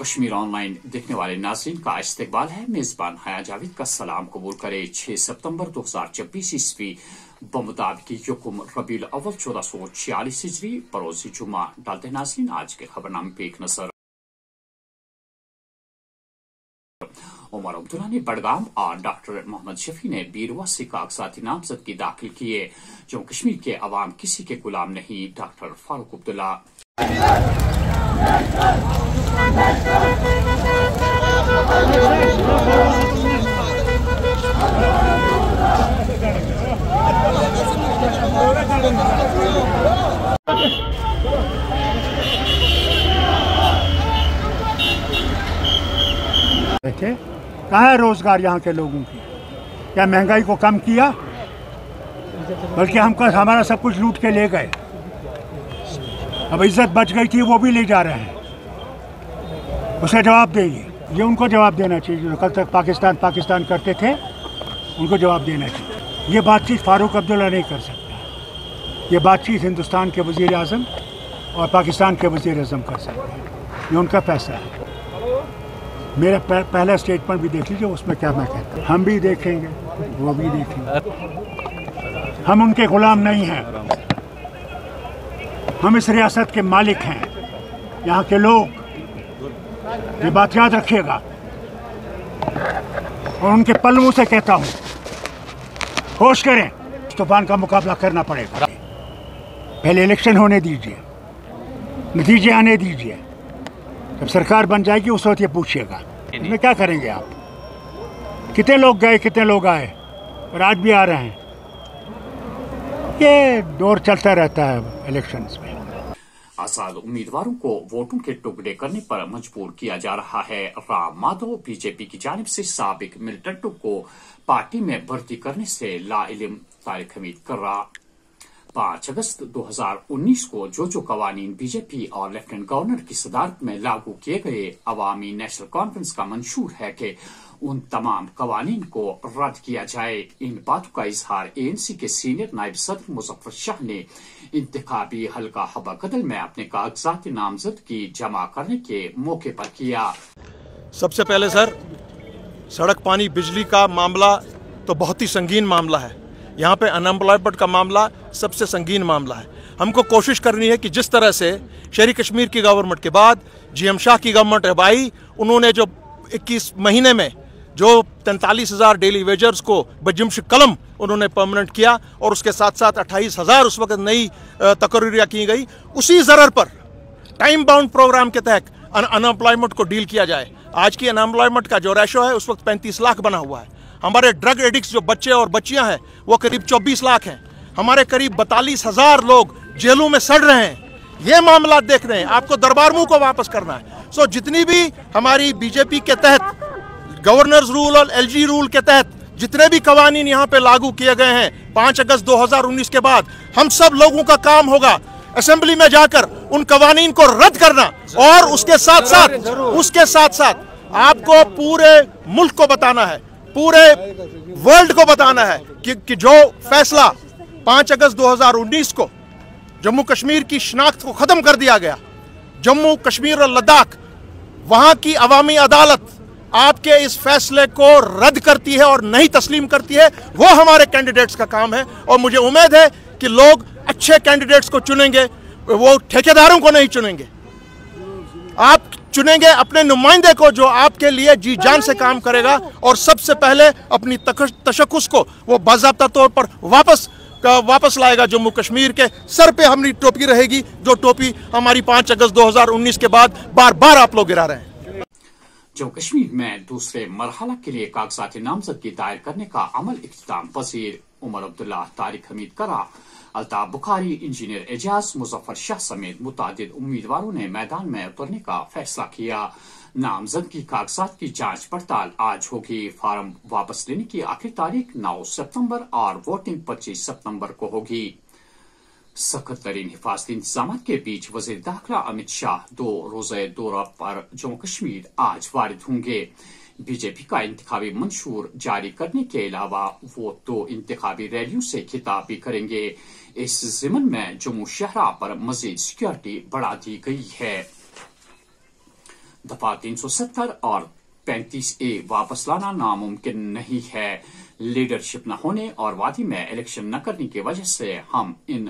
Kashmir online देखने वाले नाज़रीन का इस्तकबाल है। मेजबान हया जावेद का सलाम कबूल करे। 6 सितंबर 2026 ईस्वी बमुताबिक यकुम रबीउल अव्वल 1446 हिजरी बरोज़ जुमा डालते नाज़रीन आज के खबरनामे पे एक नजर। उमर अब्दुल्ला ने बडगाम और डॉक्टर मोहम्मद शफी ने बीरवा से कागजाती नामजदगी दाखिल किए। जम्मू कश्मीर के अवाम किसी के गुलाम नहीं। डॉक्टर फारूक अब्दुल्ला। कहाँ है रोजगार यहाँ के लोगों की? क्या महंगाई को कम किया? बल्कि हमारा सब कुछ लूट के ले गए। अब इज्जत बच गई थी वो भी ले जा रहे हैं। उसे जवाब देंगे। ये उनको जवाब देना चाहिए जो कल तक पाकिस्तान करते थे, उनको जवाब देना चाहिए। ये बातचीत फारूक अब्दुल्ला नहीं कर सकता। ये बातचीत हिंदुस्तान के वज़ीर आज़म और पाकिस्तान के वज़ीर आज़म कर सकते हैं। ये उनका फैसला है। मेरा पहला स्टेटमेंट भी देख लीजिए, उसमें क्या मैं कहता हूँ। हम भी देखेंगे, वो भी देखेंगे। हम उनके गुलाम नहीं हैं। हम इस रियासत के मालिक हैं, यहाँ के लोग। ये बात याद रखिएगा। और उनके पल्लवों से कहता हूँ, होश करें, इस तूफान का मुकाबला करना पड़ेगा। पहले इलेक्शन होने दीजिए, नतीजे आने दीजिए। जब सरकार बन जाएगी उस वक्त ये पूछिएगा इसमें क्या करेंगे आप। कितने लोग गए, कितने लोग आए, और आज भी आ रहे हैं। ये दौर चलता रहता है इलेक्शंस में। आजाद उम्मीदवारों को वोटों के टुकड़े करने पर मजबूर किया जा रहा है। राम माधव बीजेपी की जानिब से साबिक मिलिटेंटों को पार्टी में भर्ती करने से लाइल्म तारिक हमीद कर रहा। 5 अगस्त 2019 को जो कवानीन बीजेपी और लेफ्टिनेंट गवर्नर की सदारत में लागू किए गए अवामी नेशनल कॉन्फ्रेंस का मंशूर है कि उन तमाम कवानीन को रद्द किया जाए। इन बातों का इजहार एएनसी के सीनियर नायब सदर मुजफ्फर शाह ने इंतखाबी हल्का हबाकदल में अपने कागजात नामजदगी जमा करने के मौके पर किया। सबसे पहले सर, सड़क पानी बिजली का मामला तो बहुत ही संगीन मामला है। यहाँ पे अनएम्प्लॉयमेंट का मामला सबसे संगीन मामला है। हमको कोशिश करनी है कि जिस तरह से शहरी कश्मीर की गवर्नमेंट के बाद जीएम शाह की गवर्नमेंट अब आई, उन्होंने जो 21 महीने में जो 43,000 डेली वेजर्स को बजम्श कलम उन्होंने परमानेंट किया, और उसके साथ साथ 28,000 उस वक्त नई तकरीरियाँ की गई। उसी ज़रर पर टाइम बाउंड प्रोग्राम के तहत अनएम्प्लॉयमेंट को डील किया जाए। आज की अनएम्प्लॉयमेंट का जो रेशो है उस वक्त 35 लाख बना हुआ है। हमारे ड्रग एडिक्ट्स जो बच्चे और बच्चियां हैं वो करीब 24 लाख हैं। हमारे करीब 42,000 लोग जेलों में सड़ रहे हैं। ये मामला देख रहे हैं। आपको दरबार मुंह को वापस करना है। सो जितनी भी हमारी बीजेपी के तहत गवर्नर्स रूल और एलजी रूल के तहत जितने भी कवानीन यहाँ पे लागू किए गए हैं 5 अगस्त 2019 के बाद, हम सब लोगों का काम होगा असेंबली में जाकर उन कवानीन को रद्द करना। और उसके साथ साथ आपको पूरे मुल्क को बताना है, पूरे वर्ल्ड को बताना है कि जो फैसला 5 अगस्त 2019 को जम्मू कश्मीर की शनाख्त को ख़त्म कर दिया गया, जम्मू कश्मीर और लद्दाख, वहाँ की अवामी अदालत आपके इस फैसले को रद्द करती है और नहीं तस्लीम करती है। वो हमारे कैंडिडेट्स का काम है। और मुझे उम्मीद है कि लोग अच्छे कैंडिडेट्स को चुनेंगे, वो ठेकेदारों को नहीं चुनेंगे। आप चुनेंगे अपने नुमाइंदे को जो आपके लिए जी जान से काम करेगा, और सबसे पहले अपनी तशक्कुस को वो बाज़ाब्ता तौर पर वापस लाएगा। जम्मू कश्मीर के सर पे हमारी टोपी रहेगी, जो टोपी हमारी 5 अगस्त 2019 के बाद बार बार आप लोग गिरा रहे हैं। जम्मू कश्मीर में दूसरे मरहला के लिए कागजाती नामजदगी दायर करने का अमल इख्तिताम पजीर। उमर अब्दुल्ला, तारिक हमीद करा, अल्ताफ बुखारी, इंजीनियर एजाज, मुजफ्फर शाह समेत मुतादिद उम्मीदवारों ने मैदान में उतरने का फैसला किया। नामजदगी कागजात की जांच पड़ताल आज होगी। फार्म वापस लेने की आखिरी तारीख 9 सितंबर और वोटिंग 25 सितंबर को होगी। सख्त तरीन हिफाजती इंतजाम के बीच वजीर दाखिला अमित शाह 2 रोज़ा दौरा पर जम्मू कश्मीर आज वारिद होंगे। बीजेपी का इंतखाबी मंशूर जारी करने के अलावा वो 2 इंतखाबी रैलियों से खिताब भी करेंगे। इस ज़िमन में जम्मू शहरा पर मजीद सिक्योरिटी बढ़ा दी गई है। دفعہ 370 اور 35A واپس لانا ناممکن نہیں ہے. لیڈرشپ نہ ہونے اور وادی میں الیکشن نہ کرنے کی وجہ سے ہم ان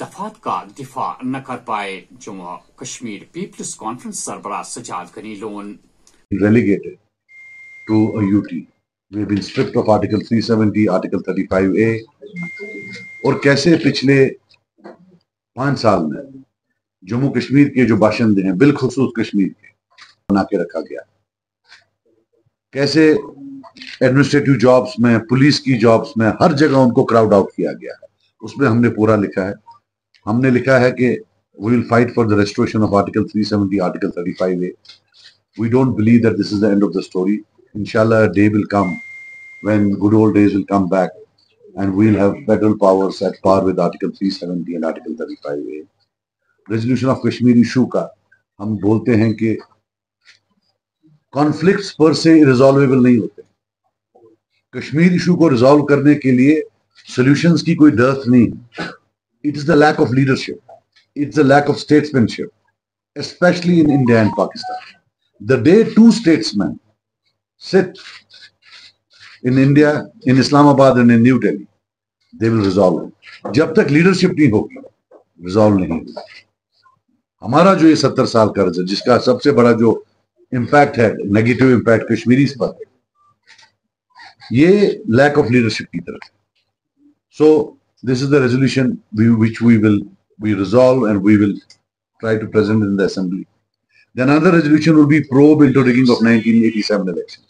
دفعات کا دفاع نہ کر پائے. جموں کشمیر پیپلز کانفرنس سربراہ سجاد غنی loan. Relegated to a UT. We've been stripped of Article 370, Article 35A. اور کیسے پچھلے 5 سال میں جموں کشمیر کے جو باشندے ہیں بالخصوص کشمیر کے بنا کے رکھا گیا. کیسے ایڈمنسٹریٹو جابز میں، پولیس کی جابز میں، ہر جگہ ان کو کراؤڈ آؤٹ کیا گیا ہے. اس میں ہم نے پورا لکھا ہے. ہم نے لکھا ہے کہ we will fight for the restoration of Article 370, Article 35A. We don't believe that this is the end of the story. Inshallah, a day will come when good old days will come back and we'll have federal powers at par with Article 370 and Article 35A. Resolution of Kashmir issue کا ہم بولتے ہیں کہ conflicts per se resolvable نہیں ہوتے. Kashmir issue کو resolve کرنے کے لیے سولوشنز کی کوئی ڈرتھ نہیں. It is the lack of leadership. It's the lack of statesmanship, especially in India and Pakistan. The day 2 statesmen sit in India, in Islamabad and in New Delhi, they will resolve it. جب تک leadership نہیں ہوگی resolve نہیں ہوگی. ہمارا جو یہ 70 سال قرض ہے جس کا سب سے بڑا جو امپیکٹ ہے نیگیٹو امپیکٹ کشمیریز پر، یہ لیک آف لیڈرشپ کی طرف. So this is the resolution which we resolve and we will try to present in the assembly. Then another resolution will be probe into rigging of 1987 elections.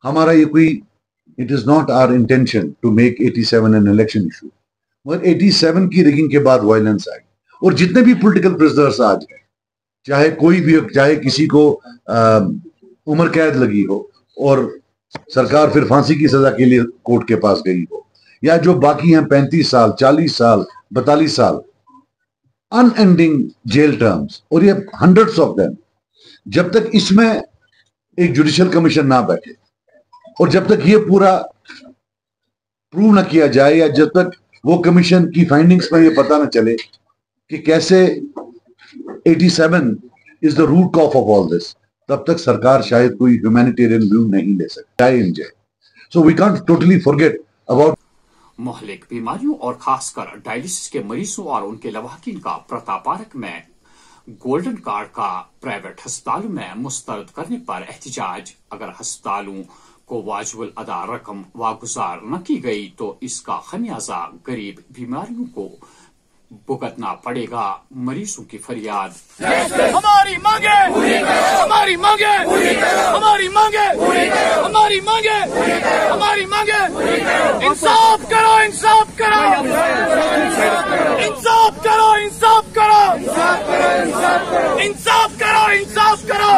ہمارا یہ کوئی it is not our intention to make 87 an election issue. مگر 87 کی rigging کے بعد violence آئی اور جتنے بھی پولیٹیکل پرزنرز آج ہیں، چاہے کوئی بھی، چاہے کسی کو عمر قید لگی ہو اور سرکار پھر پھانسی کی سزا کے لیے کورٹ کے پاس گئی ہو، یا جو باقی ہیں 35 سال 40 سال 42 سال ان اینڈنگ جیل ٹرمز، اور یہ ہنڈریڈس آف دیم، جب تک اس میں ایک جوڈیشل کمیشن نہ بیٹھے اور جب تک یہ پورا پروو نہ کیا جائے، یا جب تک وہ کمیشن کی فائنڈنگز میں یہ پتہ نہ چلے کہ کیسے 87 is the root cause of all this، تب تک سرکار شاید کوئی ہیومینیٹیرین ویو نہیں لے سکتی. So we can't totally forget about مہلک بیماریوں اور خاص کر ڈائلسس کے مریضوں اور ان کے لواحقین کا پرتا پارک میں گولڈن کارڈ کا پرائیویٹ ہسپتالوں میں مسترد کرنے پر احتجاج. اگر ہسپتالوں کو واجب الادا رقم واگزار نہ کی گئی تو اس کا خمیازہ غریب بیماریوں کو بھگتنا پڑے گا. مریضوں کی فریاد. ہماری مانگے ہماری مانگے ہماری مانگے ہماری مانگے ہماری مانگے انصاف کرو انصاف کرو انصاف کرو انصاف کرو انصاف کرو انصاف کرو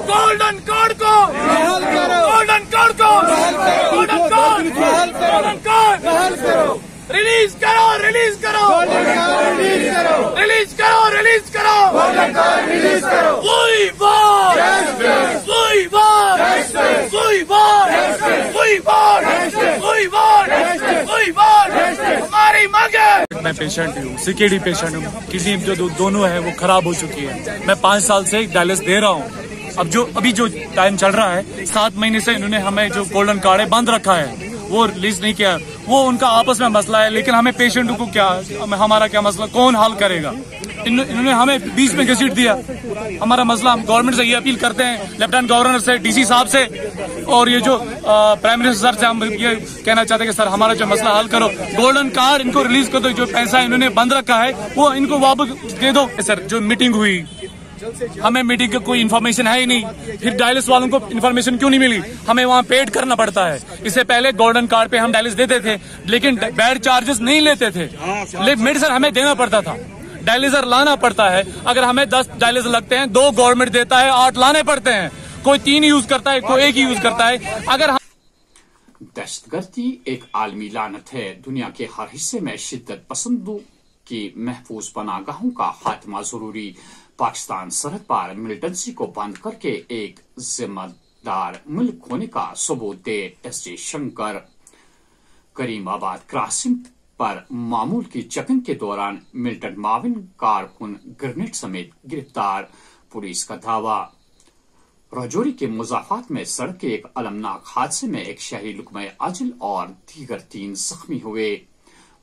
گولڈن کارڈ کو گولڈن کارڈ کو golden card golden card release کرو ریلیز کرو ریلیز کرو ریلیز کرو ریلیز کرو. وہی بات وہی بات وہی بات وہی بات وہی بات وہی بات ہماری مانگے. میں پیشنٹ ہوں، CKD پیشنٹ ہوں. کڈنی جو دونوں ہے وہ خراب ہو چکی ہے. میں 5 سال سے ڈائلس دے رہا ہوں. ابھی جو ٹائم چل رہا ہے 7 مہینے سے انہوں نے ہمیں جو گولڈن کارڈ ہے بند رکھا ہے، وہ ریلیز نہیں کیا. وہ ان کا آپس میں مسئلہ ہے، لیکن ہمیں پیشنٹوں کو کیا، ہمارا کیا مسئلہ کون حل کرے گا؟ انہوں نے ہمیں 20 میں گزٹ دیا. ہمارا مسئلہ ہم گورنمنٹ سے یہ اپیل کرتے ہیں، لیفٹیننٹ گورنر سے، DC صاحب سے، اور یہ جو پرائم منسٹر سر سے ہم یہ کہنا چاہتے ہیں کہ سر ہمارا جو مسئلہ حل کرو. گولڈن کارڈ ان کو ریلیز کر دو. جو پیسہ انہوں نے بند رکھا ہے وہ ان کو واپس دے دو. سر جو میٹنگ ہوئی، ہمیں میٹنگ کا کوئی انفارمیشن ہے ہی نہیں. پھر ڈائلس والوں کو انفارمیشن کیوں نہیں ملی؟ ہمیں وہاں پیڈ کرنا پڑتا ہے. اس سے پہلے گولڈن کارڈ پہ ہم ڈائلس دیتے تھے لیکن بیڈ چارجز نہیں لیتے تھے. میڈیسن ہمیں دینا پڑتا تھا. ڈائلیزر لانا پڑتا ہے. اگر ہمیں 10 ڈائلیزر لگتے ہیں 2 گورنمنٹ دیتا ہے، 8 لانے پڑتے ہیں. کوئی 3 یوز کرتا ہے، کوئی 1 یوز کرتا ہے. اگر دہشت گردی ایک عالمی لعنت ہے. دنیا کے ہر حصے میں شدت پسندوں کی محفوظ پناہ گاہوں کا خاتمہ ضروری. پاکستان سرحد پر ملیٹنسی کو بند کر کے ایک ذمہ دار ملک ہونے کا ثبوت دے. SJ شنکر. کریم آباد کراسنگ پر معمول کی چیکنگ کے دوران ملٹن معاون کارکن گرنیڈ سمیت گرفتار. पुलिस का दावा। राजौरी के मुजाफात में सड़क के एक अलमनाक हादसे में एक शाही लुकमा अजल और दीगर 3 जख्मी हुए।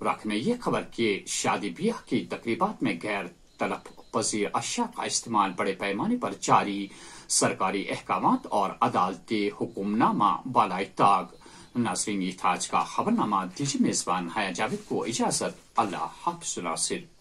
रख में यह खबर कि शादी ब्याह की तकरीबात में गैर तलब पजीर अशिया का इस्तेमाल बड़े पैमाने पर जारी, सरकारी अहकामात और अदालती हुक्मनामा बालाए ताग। नाज़रीन, ये था आज का खबरनामा। दीजिए मेजबान हाया जावेद को इजाजत। अल्लाह हाफ़िज़।